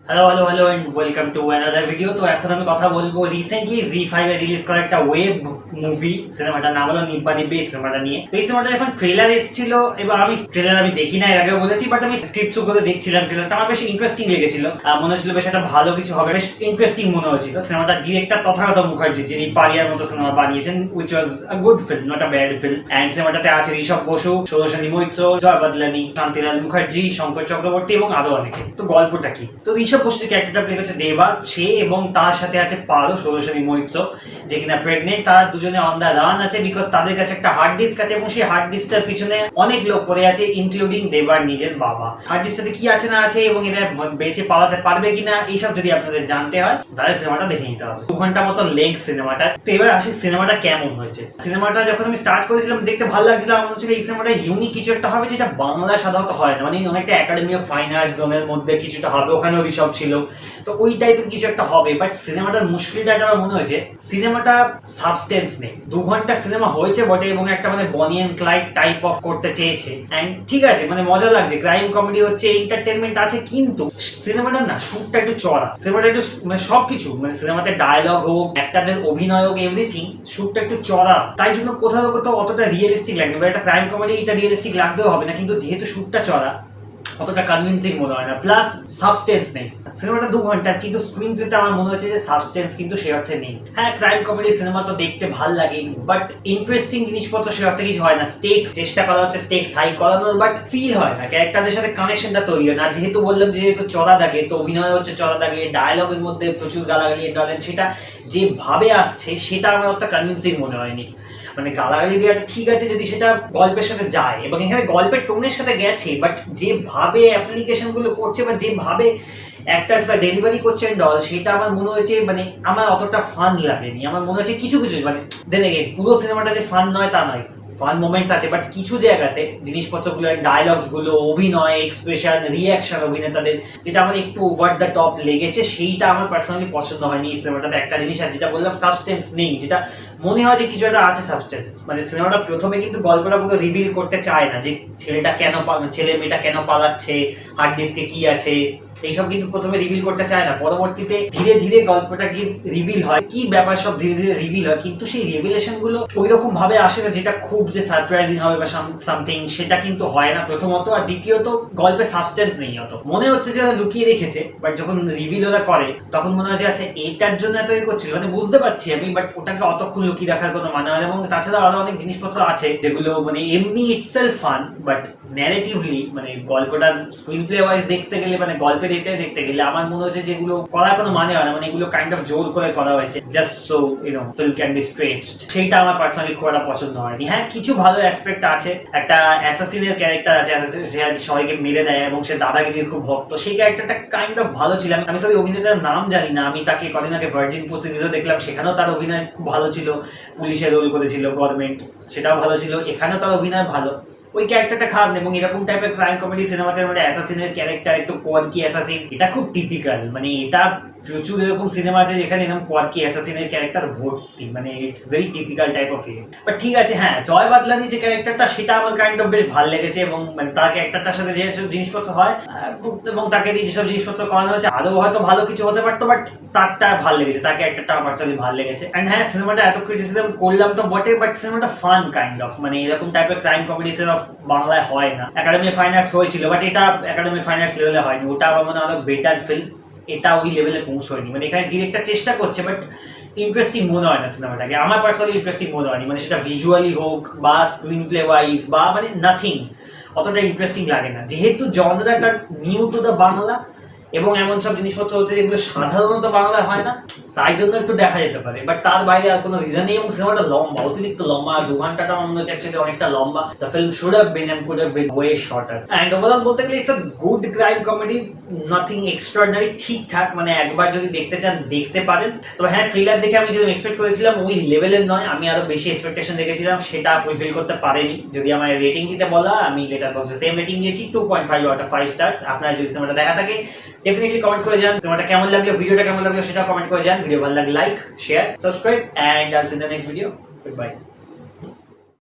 Hello and welcome to another video. তো এখন আমি কথা বলবো রিসেন্টলি জি5 এ রিলিজ করা একটা ওয়েব মুভি, সিনেমাটার নাম হলো নিব্বা নিব্বে। এই সিনেমাটা নিয়ে, তো এই সিনেমাটা যখন ট্রেলার এসেছিল, এবার আমি দেখি না, এর আগেও বলেছি, বাট আমি স্ক্রিপ্ট করে দেখছিলাম, ট্রেলারটা আমার বেশ ইন্টারেস্টিং লেগেছিল। মনে হচ্ছিল বেশ একটা ভালো কিছু হবে, বেশ ইন্টারেস্টিং মনে হচ্ছিল। সিনেমাটার ডিরেক্টর তথাগত মুখার্জি, যিনি পারিয়ার মতো সিনেমা বানিয়েছেন, which was a good film, not a bad film. And সিনেমাটাতে আছে ঋষভ বসু, সৌরশানী মৈত্র, জয় বাদলানি, শান্তিলাল মুখার্জি, শঙ্কর চক্রবর্তী এবং আরো অনেকে। তো গল্পটা কি? তো ঋষভ বসু ক্যারেক্টারটা প্লে করছে দেবা, সে এবং তার সাথে আছে পারো, সৌরশানী মৈত্র, যে কিনা প্রেগনেন্ট। তারা দুজনে অন দা রান আছে, বিকজ তাদের কাছে একটা হার্ড ডিস্ক আছে এবং সেই হার্ড ডিস্কটার পিছনে অনেক লোক পড়ে আছে, ইনক্লুডিং দেবার নিজের বাবা। হার্ড ডিস্কটাতে কি আছে না আছে এবং এরা বেঁচে পালাতে পারবে কিনা, এইসব যদি আপনাদের জানতে হয় তাহলে সিনেমাটা দেখে নিতে হবে। 2 ঘন্টা মতো লেগ সিনেমাটা। তো এবার আসি সিনেমাটা কেমন হয়েছে। সিনেমাটা যখন আমি স্টার্ট করেছিলাম দেখতে ভালো লাগছিল, আমার মনে হচ্ছিল এই সিনেমাটা ইউনিক কিছু একটা হবে, যেটা বাংলা সাধারণত হয় না। মানে অনেকটা একাডেমি অফ ফাইন আর্টস জোনের মধ্যে কিছুটা হবে, ওখানেও ঋষভ ছিল, তো ওই টাইপের কিছু একটা হবে। বাট সিনেমাটার মুশকিলটা আমার মনে হয়েছে, সিনেমাটা সাবস্টেন্স নেই। 2 ঘন্টা সিনেমা হয়েছে বটে এবং একটা মানে বনি এন্ড ক্লাইড টাইপ অফ করতে চেয়েছে। এন্ড ঠিক আছে, মানে মজা লাগছে, ক্রাইম কমেডি হচ্ছে, এন্টারটেনমেন্ট আছে, কিন্তু সিনেমাটা না শুটটা একটু চড়া। সিনেমাটা একটু মানে সবকিছু, মানে সিনেমাতে ডায়লগ হোক, অ্যাক্টরদের অভিনয় হোক, এভরিথিং, শুটটা একটু চড়া। তাই জন্য কোথাও কোথাও অতটা রিয়েলিস্টিক লাগবে। একটা ক্রাইম কমেডি এটা রিয়েলিস্টিক লাগতেও হবে না, কিন্তু যেহেতু শুটটা চড়া অতটা কনভিন্সিং মনে হয় না। প্লাস সাবস্টেন্স নেই। সিনেমাটা 2 ঘন্টা, কিন্তু স্ক্রিন প্লেতে আমার মনে হচ্ছে যে সাবস্টেন্স কিন্তু সে অর্থে নেই। হ্যাঁ, ক্রাইম কমেডি সিনেমা তো দেখতে ভাল লাগে, বাট ইন্টারেস্টিং জিনিসপত্র সে অর্থে কিছু হয় না। স্টেকস চেষ্টা করা হচ্ছে, স্টেকস হাই করানোর, বাট ফিল হয় না, ক্যারেক্টারদের সাথে কানেকশনটা তৈরি হয় না। যেহেতু বললাম যেহেতু চড়া দাগে, তো অভিনয় হচ্ছে চড়া দাগে, ডায়লগের মধ্যে প্রচুর গালাগালি টলেন, সেটা যেভাবে আসছে সেটা আমার অতটা কনভিন্সিং মনে হয়নি। মানে গালাগালি দেওয়াটা ঠিক আছে যদি সেটা গল্পের সাথে যায়, এবং এখানে গল্পের টোনের সাথে গেছে, বাট যেভাবে অ্যাপ্লিকেশন গুলো করছে বা যেভাবে অ্যাক্টার্সরা ডেলিভারি করছেন ডল, সেটা আমার মনে হয়েছে মানে আমার অতটা ফান লাগেনি। আমার মনে হচ্ছে কিছু কিছু মানে দেন এগেইন পুরো সিনেমাটা যে ফান নয় তা নয়, ফান মোমেন্টস আছে, বাট কিছু জায়গাতে জিনিসপত্রগুলো, ডায়লগস গুলো, অভিনয়, এক্সপ্রেশন, রিয়াকশন অভিনেতাদের, যেটা আমার একটু ওভার দ্য টপ লেগেছে, সেইটা আমার পার্সোনালি পছন্দ হয়নি এই সিনেমাটাতে। একটা জিনিস আর যেটা বললাম, সাবস্টেন্স নেই, যেটা মনে হয় যে কিছু একটা আছে সাবস্টেন্স। মানে সিনেমাটা প্রথমে কিন্তু গল্পটা পুরো রিভিল করতে চায় না, যে ছেলেটা কেন ছেলে মেয়েটা কেন পালাচ্ছে, হার্ড ডিস্কে কি আছে, এইসব কিন্তু প্রথমে রিভিল করতে চায় না। পরবর্তীতে ধীরে ধীরে গল্পটা কি রিভিল হয়, কি ব্যাপার সব ধীরে ধীরে রিভিল হয়, কিন্তু সেই রিভিলেশন গুলো ওই রকম ভাবে আসে না যেটা খুব যে সারপ্রাইজিং হবে বা সামথিং, সেটা কিন্তু হয় না প্রথমত। আর দ্বিতীয়ত গল্পে সাবস্টেন্স নেই অত, মনে হচ্ছে যে লুকিয়ে রেখেছে, বাট যখন রিভিল ওরা করে তখন মনে হয় যে আচ্ছা এটার জন্য এত করছিল, মানে বুঝতে পারছি আমি, বাট ওটাকে অতক্ষণ লুকিয়ে রাখার কোনো মানে হয় না। এবং তাছাড়া আরো অনেক জিনিসপত্র আছে যেগুলো মানে এমনি ইটসেলফ ফান, বাট ন্যারেটিভলি মানে গল্পটা স্ক্রিন প্লে ওয়াইজ দেখতে গেলে, মানে গল্পে দেখতে গেলে আমার মনে হচ্ছে যেগুলো করার কোনো মানে হয় না। মানে এগুলো কাইন্ড অফ জোর করে করা হয়েছে, just so film can be stretched. সেইটা আমার পার্সোনালি খুব একটা পছন্দ হয়নি। হ্যাঁ, কিছু ভালো অ্যাসপেক্ট আছে। একটা অ্যাসাসিনের ক্যারেক্টার আছে, সে আর কি সবাইকে মেরে দেয় এবং সে দাদাগিরির খুব ভক্ত, সেই ক্যারেক্টারটা কাইন্ড অফ ভালো ছিল। আমি সরি অভিনেতার নাম জানি না, আমি তাকে কদিন আগে ভার্জিন পোস্ট সিরিজও দেখলাম, সেখানেও তার অভিনয় খুব ভালো ছিল, পুলিশের রোল করেছিল গভর্নমেন্ট, সেটাও ভালো ছিল, এখানেও তার অভিনয় ভালো। ওই ক্যারেক্টারটা খারাপ, এবং এরকম টাইপের ক্রাইম কমেডি সিনেমাতে মানে অ্যাসাসিনের ক্যারেক্টার একটু কোয়ার্কি অ্যাসাসিন, এটা খুব টিপিক্যাল। মানে এটা প্রচুর এরকম সিনেমা আছে যেখানে এরকম কোয়ার্কি অ্যাসাসিনের ক্যারেক্টার ভর্তি, মানে it's very typical type of film. But ঠিক আছে, হ্যাঁ, জয় বাদলানি যে ক্যারেক্টারটা, সেটা আমার কাইন্ড অফ বেশ ভালো লেগেছে, এবং মানে তার ক্যারেক্টারটার সাথে যেসব জিনিসপত্র হয় এবং তাকে দিয়ে যেসব জিনিসপত্র করানো হয়েছে, আরো হয়তো ভালো কিছু হতে পারতো, বাট তারটা ভালো লেগেছে, তার ক্যারেক্টারটা আমার পার্সোনালি ভালো লেগেছে। এন্ড হ্যাঁ, সিনেমাটা এত ক্রিটিসিজম করলাম তো বটে, বাট সিনেমাটা ফান কাইন্ড অফ, মানে এরকম টাইপের ক্রাইম কমেডি সিনেমা বাংলায় হয় না। একাডেমি অফ ফাইন আর্টস হয়েছিল, বাট এটা একাডেমি অফ ফাইন আর্টস লেভেলে হয়নি, ওটা আমার মনে হয় বেটার ফিল্ম, এটা ওই লেভেলে পৌঁছয়নি। মানে এখানে ডিরেক্টর চেষ্টা করছে, বাট ইন্টারেস্টিং মনে হয় না সিনেমাটাকে, আমার পার্সোনালি ইন্টারেস্টিং মনে হয়নি। মানে সেটা ভিজুয়ালি হোক বা স্ক্রিন প্লে ওয়াইজ বা মানে নাথিং, অতটা ইন্টারেস্টিং লাগে না। যেহেতু জনরাটা নিউ টু দ্য বাংলা এবং এমন সব জিনিসপত্র হচ্ছে যেগুলো সাধারণত বাংলায় হয় না, তাই জন্য একটু দেখা যেতে পারে, বাট তার বাইরে আর কোনো রিজন নেই। এবং সিনেমাটা লম্বা, অতিরিক্ত লম্বা, 2 ঘন্টাটা আমার মনে হচ্ছে অ্যাকচুয়ালি অনেকটা লম্বা। The film should have been and could have been way shorter. And overall বলতে গেলে it's a good crime comedy, nothing extraordinary, ঠিকঠাক, মানে একবার যদি দেখতে চান দেখতে পারেন। তো হ্যাঁ, ট্রেলার দেখে আমি যেরকম এক্সপেক্ট করেছিলাম ওই লেভেলের নয়, আমি আরো বেশি এক্সপেকটেশন রেখেছিলাম, সেটা ফুলফিল করতে পারেনি। যদি আমার রেটিং দিতে বলা, আমি লেটারবক্সে সেম রেটিং দিয়েছি, 2.5 আউট অফ 5 স্টারস। আপনারা যদি সিনেমাটা দেখা থাকে ডেফিনেটলি কমেন্ট করে যান, সিনেমাটা কেমন লাগলো, ভিডিওটা কেমন লাগলো সেটা কমেন্ট করে যান। ভিডিও ভালো লাগলে like, share, subscribe, and I'll see you in the next video. Goodbye.